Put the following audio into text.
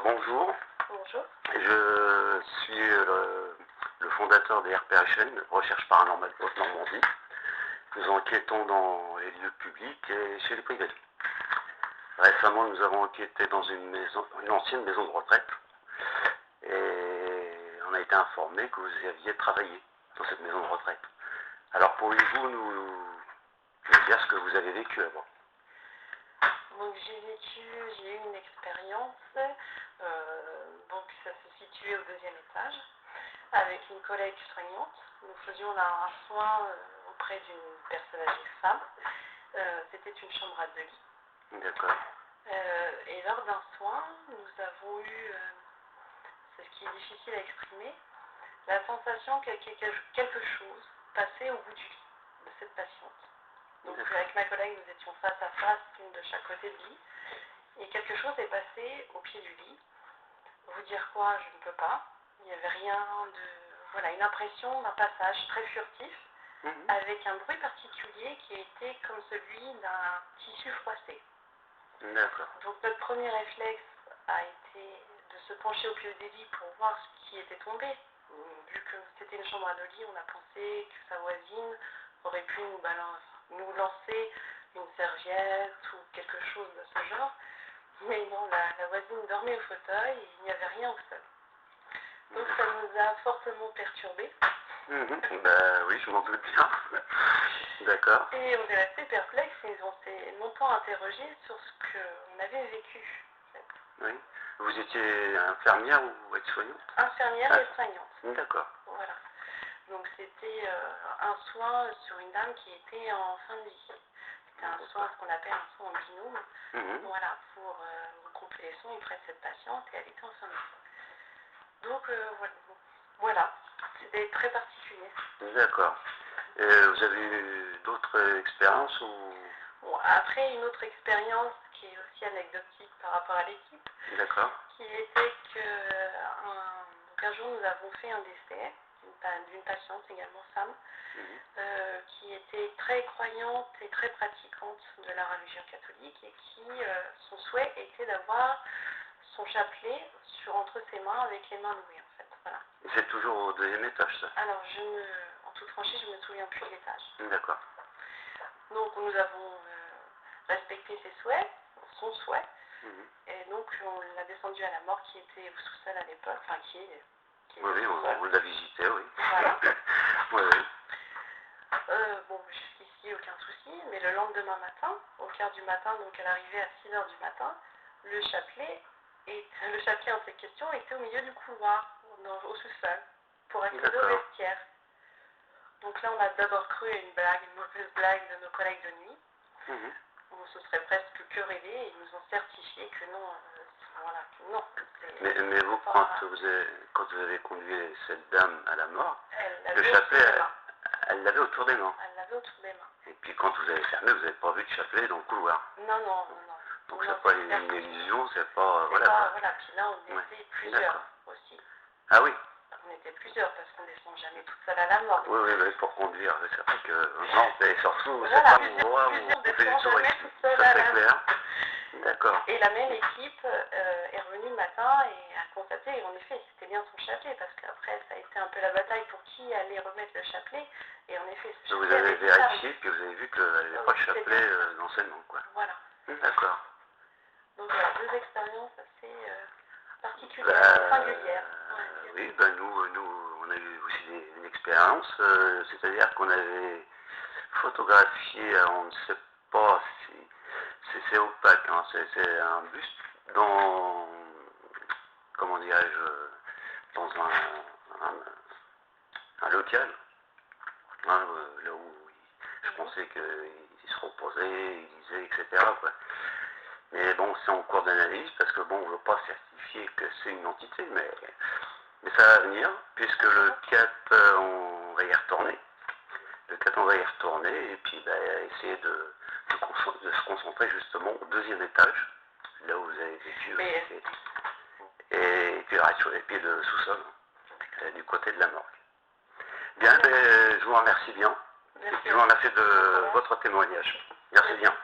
Bonjour, Bonjour. je suis le fondateur des RPHN, Recherche Paranormale Haute-Normandie. Nous enquêtons dans les lieux publics et chez les privés. Récemment, nous avons enquêté dans une ancienne maison de retraite et on a été informé que vous aviez travaillé dans cette maison de retraite. Alors, pourriez-vous nous dire ce que vous avez vécu avant? Donc j'ai eu une expérience, donc ça se situait au 2e étage, avec une collègue soignante. Nous faisions un soin auprès d'une personne âgée femme. C'était une chambre à 2 lits. D'accord. Et lors d'un soin, nous avons eu, c'est ce qui est difficile à exprimer, la sensation que quelque chose passait au bout du lit de cette patiente. Donc avec ma collègue, nous étions face à face, une de chaque côté du lit, et quelque chose est passé au pied du lit. Vous dire quoi, je ne peux pas. Il n'y avait rien de... Voilà, une impression d'un passage très furtif, avec un bruit particulier qui était comme celui d'un tissu froissé. D'accord. Donc notre premier réflexe a été de se pencher au pied du lit pour voir ce qui était tombé. Vu que c'était une chambre à 2 lits, on a pensé que sa voisine aurait pu nous lancer une serviette ou quelque chose de ce genre. Mais non, la voisine dormait au fauteuil et il n'y avait rien au sol. Donc ça nous a fortement perturbés. Bah oui, je m'en doute bien. D'accord. Et on est resté perplexe et on s'est longtemps interrogé sur ce qu'on avait vécu. En fait. Oui. Vous étiez infirmière ou aide-soignante? Infirmière et soignante. D'accord. Voilà. Donc c'était un soin sur une dame qui était en fin de vie. C'était un soin, ce qu'on appelle un soin en binôme. Voilà, pour regrouper les soins auprès de cette patiente et elle était en fin de vie. Donc voilà, c'était très particulier. D'accord. Vous avez eu d'autres expériences ou... Bon, après, une autre expérience qui est aussi anecdotique par rapport à l'équipe, D'accord. qui était qu'un jour nous avons fait un décès d'une patiente, également femme, qui était très croyante et très pratiquante de la religion catholique et qui, son souhait était d'avoir son chapelet entre ses mains avec les mains louées en fait. Voilà. C'est toujours au 2e étage ça? Alors en toute franchise, je ne me souviens plus de l'étage. D'accord. Donc nous avons respecté ses souhaits, son souhait, et donc on l'a descendu à la morgue qui était au sous-sol à l'époque, enfin qui est oui, on l'a visité, oui. Voilà. Oui. Bon, jusqu'ici, aucun souci, mais le lendemain matin, au quart du matin, donc à l'arrivée à 6h du matin, le chapelet en cette question était au milieu du couloir, au sous-sol, pour accéder au vestiaire. Donc là, on a d'abord cru à une mauvaise blague de nos collègues de nuit. On se serait presque que rêvé et ils nous ont certifié que non, non. Mais vous, quand vous avez conduit cette dame à la mort, le chapelet, elle l'avait autour des mains. Elle l'avait autour des mains. Et puis quand vous avez fermé, vous n'avez pas vu de chapelet dans le couloir. Non. Donc c'est pas une illusion, c'est pas... Voilà, puis là on était plusieurs aussi. Ah oui. On était plusieurs parce qu'on ne descend jamais toute seule à la mort. Oui, pour conduire, c'est vrai que... Non, mais surtout, c'est pas l'endroit où on fait du tourisme. Ça c'est clair. D'accord. Et la même équipe est revenue le matin et a constaté, et en effet, c'était bien son chapelet, parce qu'après, ça a été un peu la bataille pour qui allait remettre le chapelet, et en effet, ce chapelet... Vous avez vérifié, puis vous avez vu qu'il n'y avait pas de chapelet dans ses mains, quoi. Voilà. D'accord. Donc voilà, 2 expériences assez particulières, singulières. Oui, nous, on a eu aussi une expérience, c'est-à-dire qu'on avait photographié, on ne sait pas si... C'est opaque, hein, c'est un buste dans, comment dirais-je, dans un local, hein, là où je pensais qu'il se reposait, il lisait, etc. Quoi. Mais bon, c'est en cours d'analyse, parce que bon, on ne veut pas certifier que c'est une entité, mais ça va venir, puisque le 4, on va y retourner. Le 4, on va y retourner, et puis essayer de se concentrer justement au 2e étage, là où vous avez vécu, et puis le sous-sol, du côté de la morgue. Bien, je vous remercie bien. Merci. Je vous remercie de votre témoignage. Merci bien.